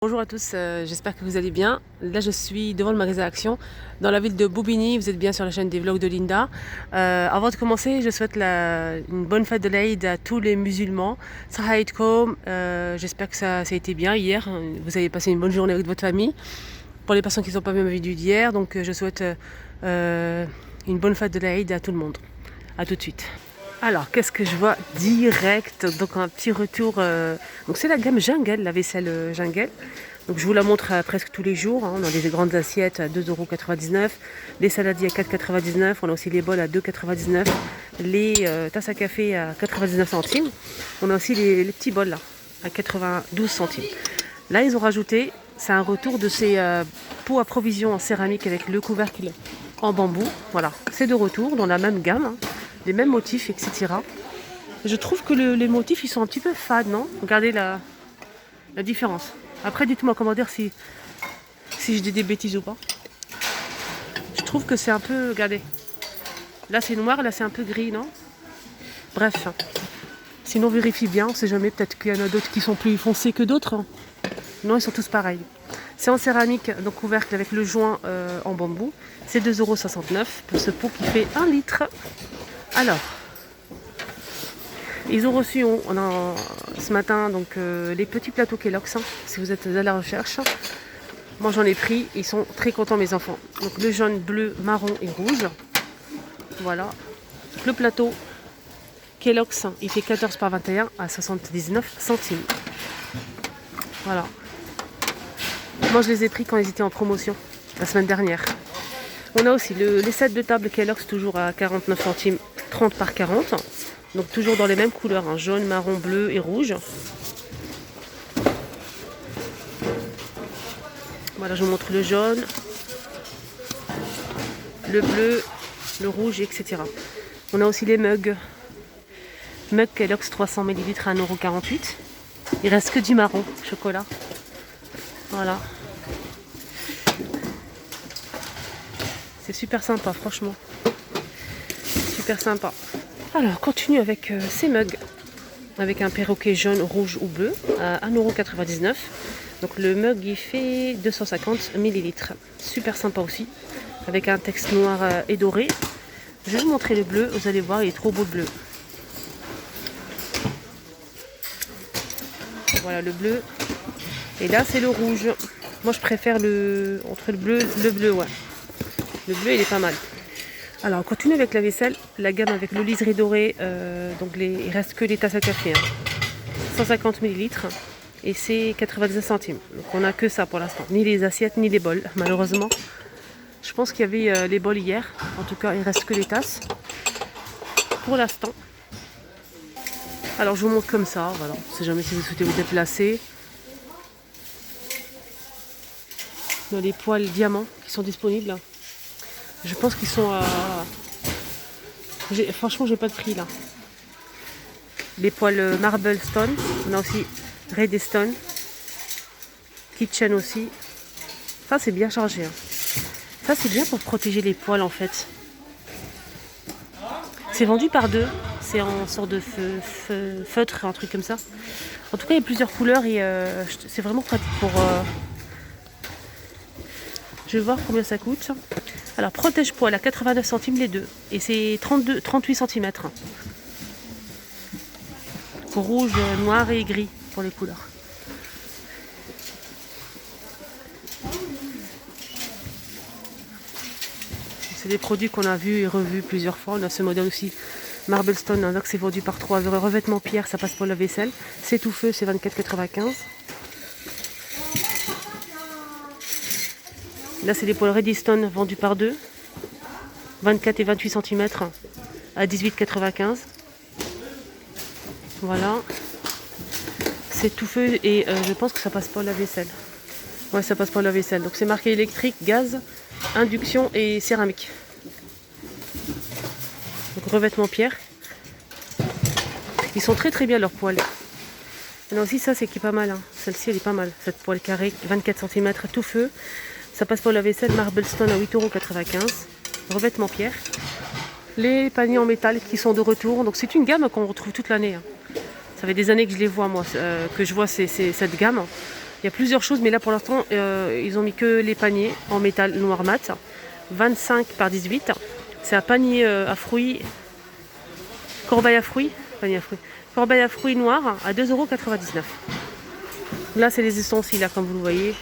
Bonjour à tous, j'espère que vous allez bien. Là, je suis devant le magasin Action, dans la ville de Bobigny. Vous êtes bien sur la chaîne des vlogs de Linda. Avant de commencer, je souhaite une bonne fête de l'Aïd à tous les musulmans. Saha Aïdkom, j'espère que ça a été bien hier. Vous avez passé une bonne journée avec votre famille. Pour les personnes qui n'ont pas vu ma vidéo d'hier, donc je souhaite une bonne fête de l'Aïd à tout le monde. A tout de suite. Alors, qu'est-ce que je vois direct? Donc, un petit retour. Donc, c'est la gamme Jungle, la vaisselle Jungle. Donc, je vous la montre presque tous les jours. On a des grandes assiettes à 2,99 €, les saladiers à 4,99 €. On a aussi les bols à 2,99 €, les tasses à café à 99 centimes. On a aussi les petits bols là, à 92 centimes. Là, ils ont rajouté, c'est un retour de ces pots à provision en céramique avec le couvercle en bambou. Voilà, c'est de retour dans la même gamme. Les mêmes motifs, etc. Je trouve que les motifs, ils sont un petit peu fades, non? Regardez la différence. Après, dites-moi en commentaire si je dis des bêtises ou pas. Je trouve que c'est un peu... Regardez. Là, c'est noir, là, c'est un peu gris, non? Bref. Sinon, vérifie bien. On sait jamais. Peut-être qu'il y en a d'autres qui sont plus foncés que d'autres. Non, ils sont tous pareils. C'est en céramique, donc couvercle avec le joint en bambou. C'est 2,69 € pour ce pot qui fait 1 litre. Alors, ils ont reçu ce matin donc les petits plateaux Kellogg's, si vous êtes à la recherche. Moi j'en ai pris, ils sont très contents mes enfants. Donc le jaune, bleu, marron et rouge. Voilà. Le plateau Kellogg's, il fait 14 par 21 à 79 centimes. Voilà. Moi je les ai pris quand ils étaient en promotion, la semaine dernière. On a aussi les sets de table Kellogg's, toujours à 49 centimes, 30 par 40. Donc toujours dans les mêmes couleurs, jaune, marron, bleu et rouge. Voilà, je vous montre le jaune, le bleu, le rouge, etc. On a aussi les mugs. Mug Kellogg's 300 ml à 1,48 €. Il reste que du marron, chocolat. Voilà. C'est super sympa, franchement. Super sympa. Alors, continue avec ces mugs. Avec un perroquet jaune, rouge ou bleu à 1,99 €. Donc le mug, il fait 250 ml. Super sympa aussi. Avec un texte noir et doré. Je vais vous montrer le bleu. Vous allez voir, il est trop beau le bleu. Voilà le bleu. Et là, c'est le rouge. Moi, je préfère entre le bleu, ouais. Le bleu, il est pas mal. Alors, on continue avec la vaisselle. La gamme avec le liseré doré. Donc, il reste que les tasses à café. 150 ml. Et c'est 99 centimes. Donc, on n'a que ça pour l'instant. Ni les assiettes, ni les bols, malheureusement. Je pense qu'il y avait les bols hier. En tout cas, il reste que les tasses. Pour l'instant. Alors, je vous montre comme ça. Voilà. On ne sait jamais si vous souhaitez vous déplacer. On a les poêles diamants qui sont disponibles. Je pense qu'ils sont à... Franchement, j'ai pas de prix là. Les poêles Marble Stone. On a aussi Redstone. Kitchen aussi. Ça, c'est bien chargé. Ça, c'est bien pour protéger les poêles en fait. C'est vendu par deux. C'est en sorte de feutre, un truc comme ça. En tout cas, il y a plusieurs couleurs et c'est vraiment pratique pour... Je vais voir combien ça coûte. Alors, protège poêle à 89 centimes les deux. Et c'est 38 cm. Rouge, noir et gris pour les couleurs. C'est des produits qu'on a vus et revus plusieurs fois. On a ce modèle aussi, Marble Stone, donc c'est vendu par 3 €. Revêtement pierre, ça passe pour la vaisselle. C'est tout feu, c'est 24,95 €. Là, c'est des poêles Redstone vendus par deux. 24 et 28 cm à 18,95 €. Voilà. C'est tout feu et je pense que ça passe pas la vaisselle. Ouais, ça passe pas la vaisselle. Donc c'est marqué électrique, gaz, induction et céramique. Donc revêtement pierre. Ils sont très très bien leurs poêles. Et là aussi, ça c'est qui est pas mal. Celle-ci, elle est pas mal. Cette poêle carrée, 24 cm, tout feu. Ça passe pour la vaisselle, Marble Stone à 8,95 €. Revêtement pierre. Les paniers en métal qui sont de retour. Donc c'est une gamme qu'on retrouve toute l'année. Ça fait des années que je les vois, moi, que je vois cette gamme. Il y a plusieurs choses, mais là pour l'instant, ils ont mis que les paniers en métal noir mat. 25 par 18. C'est un panier à fruits, corbeille à fruits, panier à fruits, corbeille à fruits noir à 2,99 €. Là, c'est les ustensiles, là, comme vous le voyez.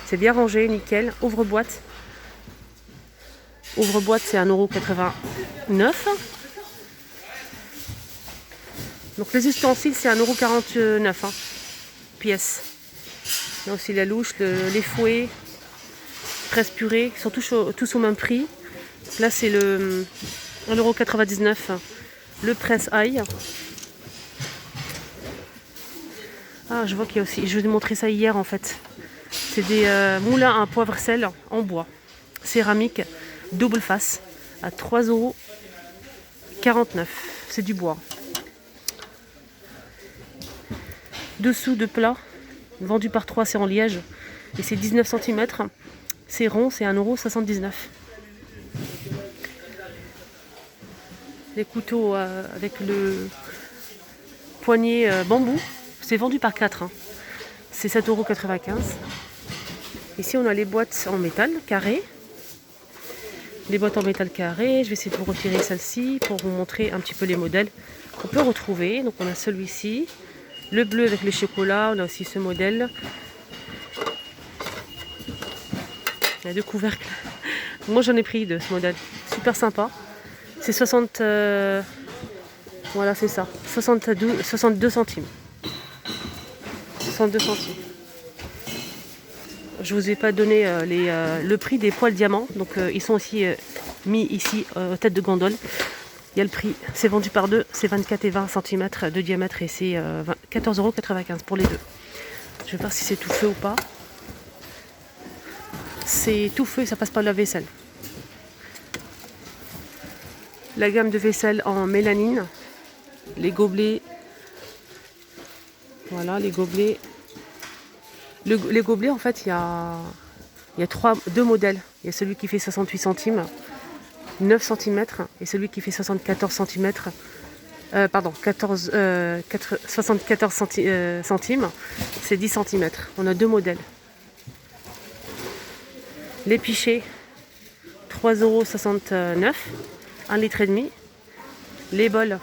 C'est bien rangé, nickel. Ouvre-boîte. Ouvre-boîte, c'est 1,89 €. Donc les ustensiles, c'est 1,49 € pièce. Là aussi la louche, les fouets, presse purée, ils sont tous au même prix. Là, c'est le 1,99 €. Le presse-ail. Ah, je vois qu'il y a aussi, je vous ai montré ça hier en fait. C'est des moulins à poivre-sel en bois. Céramique, double face, à 3,49 €. C'est du bois. Dessous de plat, vendu par 3, c'est en liège. Et c'est 19 cm. C'est rond, c'est 1,79 €. Les couteaux avec le poignet bambou, c'est vendu par 4. C'est 7,95 €. Ici, on a les boîtes en métal carré. Les boîtes en métal carré, je vais essayer de vous retirer celle-ci pour vous montrer un petit peu les modèles qu'on peut retrouver. Donc on a celui-ci, le bleu avec le chocolat, on a aussi ce modèle. Il y a 2 couvercles. Moi j'en ai pris 2, ce modèle, super sympa. C'est 60, voilà c'est ça, 62 centimes. 62 centimes. Je vous ai pas donné le prix des poils diamants, donc ils sont aussi mis ici aux têtes de gondole. Il y a le prix, c'est vendu par 2, c'est 24 et 20 cm de diamètre et c'est 14,95 € pour les deux. Je vais voir si c'est tout feu ou pas. C'est tout feu et ça passe par la vaisselle. La gamme de vaisselle en mélanine, les gobelets, voilà les gobelets. Les gobelets, en fait, il y a 2 modèles. Il y a celui qui fait 68 centimes, 9 cm, et celui qui fait 74 cm, 74 centimes, c'est 10 cm. On a 2 modèles. Les pichets, 3,69 €, 1,5 litre. Les bols,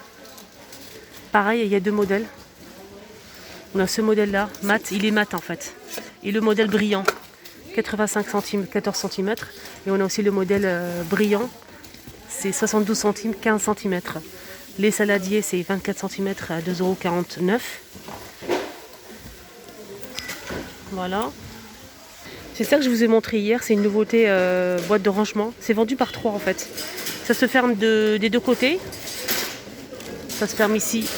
pareil, il y a 2 modèles. On a ce modèle-là, mat, il est mat en fait. Et le modèle brillant, 85 centimes, 14 cm. Et on a aussi le modèle brillant, c'est 72 centimes, 15 cm. Les saladiers, c'est 24 cm à 2,49 €. Voilà. C'est ça que je vous ai montré hier, c'est une nouveauté boîte de rangement. C'est vendu par 3 en fait. Ça se ferme des 2 côtés. Ça se ferme ici.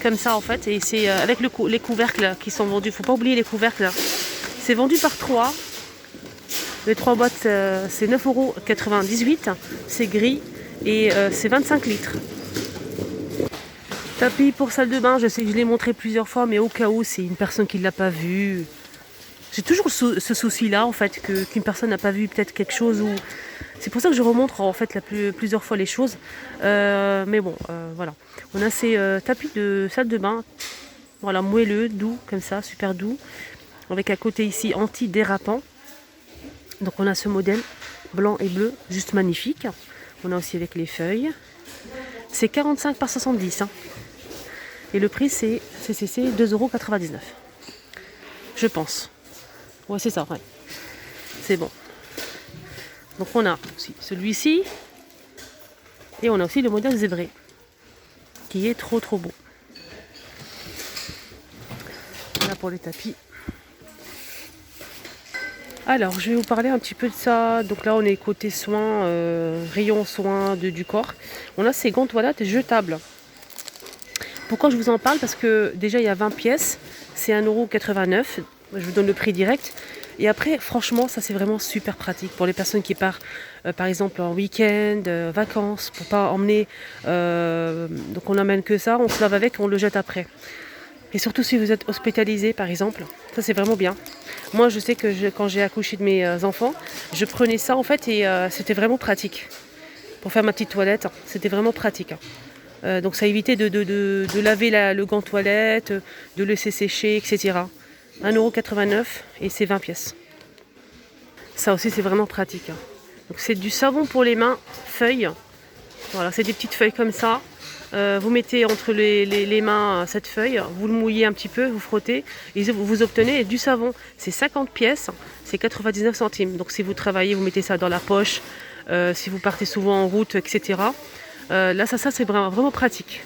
Comme ça en fait, et c'est avec les couvercles qui sont vendus. Faut pas oublier les couvercles. C'est vendu par 3. Les 3 boîtes, c'est 9,98 €. C'est gris et c'est 25 litres. Tapis pour salle de bain, je sais que je l'ai montré plusieurs fois, mais au cas où c'est une personne qui ne l'a pas vu. J'ai toujours ce souci-là en fait, qu'une personne n'a pas vu peut-être quelque chose ou. C'est pour ça que je remontre en fait plusieurs fois les choses. Mais bon, voilà. On a ces tapis de salle de bain, voilà, moelleux, doux, comme ça, super doux. Avec à côté ici anti-dérapant. Donc on a ce modèle blanc et bleu, juste magnifique. On a aussi avec les feuilles. C'est 45 par 70. Et le prix c'est 2,99 €. Je pense. Ouais, c'est ça, ouais. C'est bon. Donc on a aussi celui-ci. Et on a aussi le modèle zébré. Qui est trop beau. Là pour les tapis. Alors je vais vous parler un petit peu de ça. Donc là on est côté soins, rayon soins du corps. On a ces gants toilettes jetables. Pourquoi je vous en parle? Parce que déjà il y a 20 pièces. C'est 1,89 €. Je vous donne le prix direct. Et après, franchement, ça c'est vraiment super pratique pour les personnes qui partent, par exemple, en week-end, vacances, pour pas emmener. Donc on n'amène que ça, on se lave avec, on le jette après. Et surtout si vous êtes hospitalisé, par exemple, ça c'est vraiment bien. Moi, je sais que quand j'ai accouché de mes enfants, je prenais ça en fait et c'était vraiment pratique pour faire ma petite toilette. C'était vraiment pratique. Donc ça évitait de laver le gant toilette, de laisser sécher, etc. 1,89 € et c'est 20 pièces. Ça aussi c'est vraiment pratique. Donc c'est du savon pour les mains, feuilles. Voilà, c'est des petites feuilles comme ça. Vous mettez entre les mains cette feuille, vous le mouillez un petit peu, vous frottez, et vous obtenez du savon. C'est 50 pièces, c'est 99 centimes. Donc si vous travaillez, vous mettez ça dans la poche, si vous partez souvent en route, etc. Là, ça c'est vraiment pratique.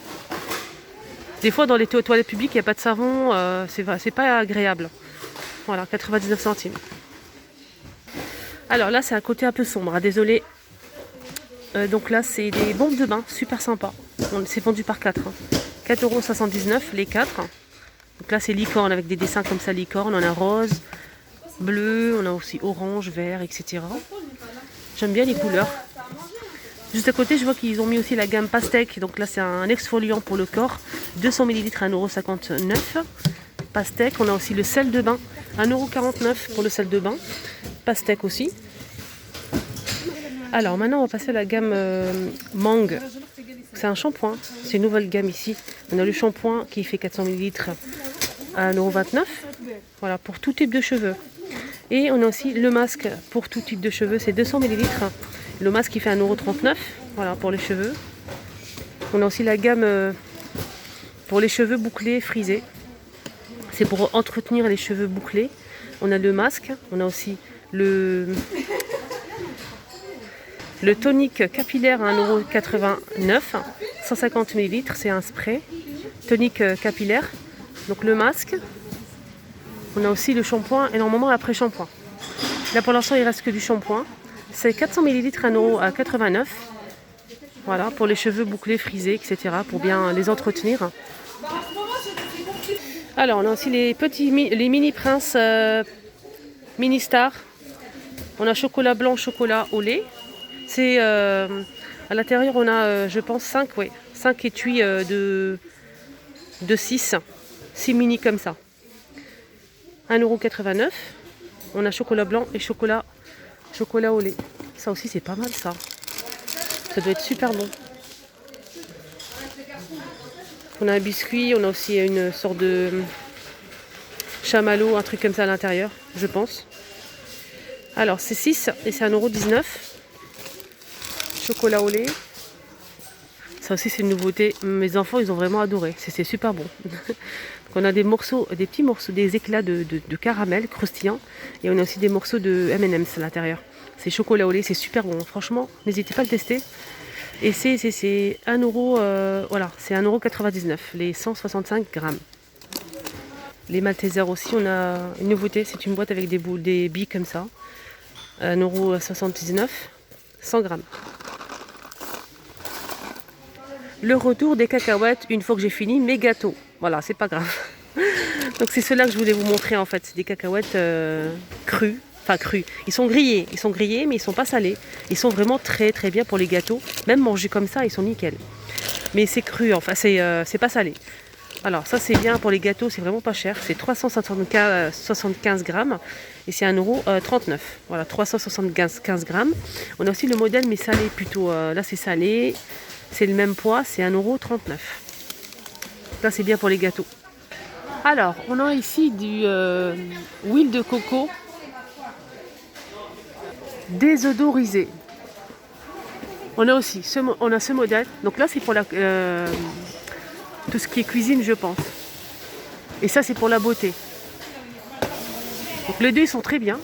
Des fois, dans les toilettes publiques, il n'y a pas de savon, c'est pas agréable. Voilà, 99 centimes. Alors là, c'est un côté un peu sombre, hein, désolé. Donc là, c'est des bombes de bain, super sympa. C'est vendu par 4. 4,79 € les 4. Donc là, c'est licorne avec des dessins comme ça, licorne. On a rose, bleu, on a aussi orange, vert, etc. J'aime bien les couleurs. Juste à côté, je vois qu'ils ont mis aussi la gamme Pastèque. Donc là, c'est un exfoliant pour le corps. 200 ml, 1,59 €. Pastèque. On a aussi le sel de bain. 1,49 € pour le sel de bain. Pastèque aussi. Alors maintenant, on va passer à la gamme Mang. C'est un shampoing. C'est une nouvelle gamme ici. On a le shampoing qui fait 400 ml à 1,29 €. Voilà, pour tout type de cheveux. Et on a aussi le masque pour tout type de cheveux. C'est 200 ml. Le masque qui fait 1,39 €. Voilà, pour les cheveux. On a aussi la gamme pour les cheveux bouclés, frisés. C'est pour entretenir les cheveux bouclés. On a le masque. On a aussi le tonique capillaire à 1,89 €. 150 ml. C'est un spray. Tonique capillaire. Donc le masque. On a aussi le shampoing et normalement l'après-shampoing. Là pour l'instant il reste que du shampoing. C'est 400 ml, 1,89 €. Voilà, pour les cheveux bouclés, frisés, etc. Pour bien les entretenir. Alors on a aussi les mini prince mini star. On a chocolat blanc, chocolat au lait. C'est à l'intérieur on a je pense 5 étuis de 6 mini comme ça. 1,89 €. On a chocolat blanc et chocolat au lait. Ça aussi c'est pas mal ça. Ça doit être super bon. On a un biscuit, on a aussi une sorte de chamallow, un truc comme ça à l'intérieur, je pense. Alors c'est 6 et c'est 1,19 €. Chocolat au lait. Ça aussi c'est une nouveauté. Mes enfants ils ont vraiment adoré. C'est super bon. On a des petits morceaux, des éclats de caramel croustillant. Et on a aussi des morceaux de M&M's à l'intérieur. C'est chocolat au lait, c'est super bon. Franchement, n'hésitez pas à le tester. Et c'est 1 €, voilà, c'est 1,99 €, les 165 grammes. Les Maltesers aussi, on a une nouveauté. C'est une boîte avec des billes comme ça. 1,79 €, 100 grammes. Le retour des cacahuètes une fois que j'ai fini mes gâteaux. Voilà, c'est pas grave. Donc c'est cela que je voulais vous montrer en fait. C'est des cacahuètes crues. Enfin crues. Ils sont grillés mais ils sont pas salés. Ils sont vraiment très très bien pour les gâteaux. Même mangés comme ça, ils sont nickel. Mais c'est cru, enfin c'est pas salé. Alors ça c'est bien pour les gâteaux, c'est vraiment pas cher. C'est 375 grammes et c'est 1,39 €. Voilà, 375 grammes. On a aussi le modèle mais salé plutôt. Là c'est salé. C'est le même poids, c'est 1,39 €. Là, c'est bien pour les gâteaux. Alors, on a ici du huile de coco désodorisée. On a aussi ce modèle. Donc là, c'est pour tout ce qui est cuisine, je pense. Et ça, c'est pour la beauté. Donc les deux, ils sont très bien.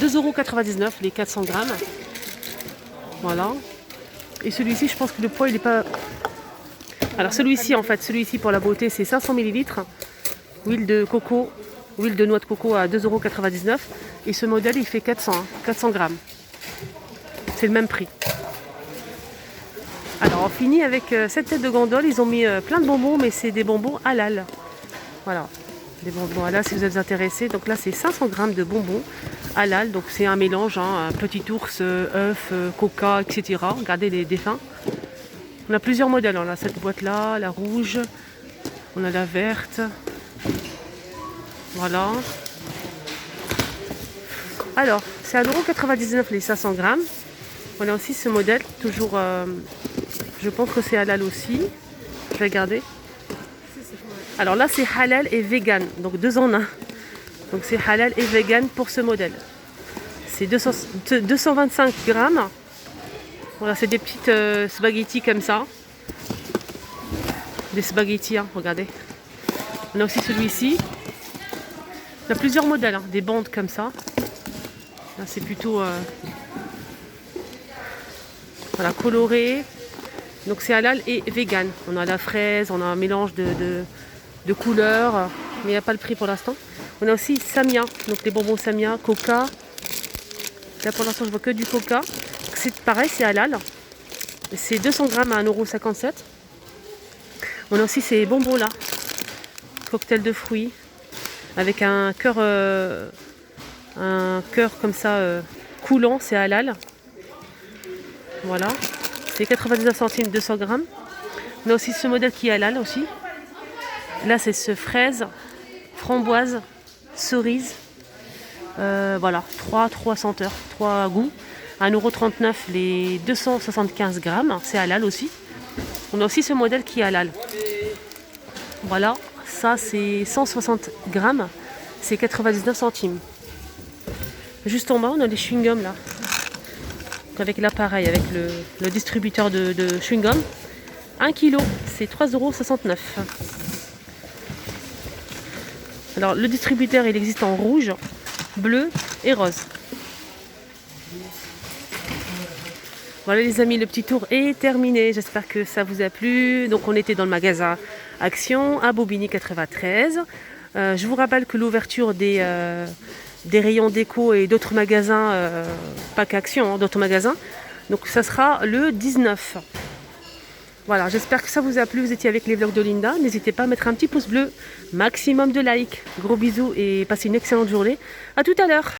2,99 € les 400 grammes. Voilà. Et celui-ci, je pense que le poids, il n'est pas... Alors celui-ci, pour la beauté, c'est 500 ml. Huile de noix de coco à 2,99 €. Et ce modèle, il fait 400 grammes. C'est le même prix. Alors on finit avec cette tête de gondole. Ils ont mis plein de bonbons, mais c'est des bonbons halal. Voilà, des bonbons halal si vous êtes intéressés. Donc là, c'est 500 grammes de bonbons halal. Donc c'est un mélange, un petit ours, œuf, coca, etc. Regardez les défunts. On a plusieurs modèles. On a cette boîte-là, la rouge. On a la verte. Voilà. Alors, c'est à 1,99 € les 500 grammes. On a aussi ce modèle, toujours, Je pense que c'est halal aussi. Je vais regarder. Alors là, c'est halal et vegan, donc 2 en 1. Donc c'est halal et vegan pour ce modèle. C'est 225 grammes. Voilà, c'est des petites spaghettis comme ça. Des spaghettis, hein, regardez. On a aussi celui-ci. Il y a plusieurs modèles, hein, des bandes comme ça. Là, c'est plutôt voilà, coloré. Donc c'est halal et vegan. On a la fraise, on a un mélange de couleurs, mais il n'y a pas le prix pour l'instant. On a aussi Samia, donc les bonbons Samia, Coca. Là pour l'instant je vois que du Coca. C'est pareil, c'est halal. C'est 200 grammes à 1,57 €. On a aussi ces bonbons là, cocktail de fruits, avec un cœur comme ça coulant, c'est halal. Voilà, c'est 99 centimes 200 grammes. On a aussi ce modèle qui est halal aussi. Là c'est ce fraise, framboise, cerise. Voilà, 3 senteurs, 3 goûts. 1,39 € les 275 grammes, c'est halal aussi. On a aussi ce modèle qui est halal. Voilà, ça c'est 160 grammes, c'est 99 centimes. Juste en bas, on a les chewing-gums là. Avec l'appareil, avec le distributeur de chewing-gum. 1 kg, c'est 3,69 €. Alors le distributeur, il existe en rouge, bleu et rose. Voilà les amis, le petit tour est terminé. J'espère que ça vous a plu. Donc on était dans le magasin Action à Bobigny 93. Je vous rappelle que l'ouverture des rayons déco et d'autres magasins, pas qu'Action, hein, d'autres magasins. Donc ça sera le 19. Voilà, j'espère que ça vous a plu. Vous étiez avec les vlogs de Linda. N'hésitez pas à mettre un petit pouce bleu, maximum de likes. Gros bisous et passez une excellente journée. À tout à l'heure.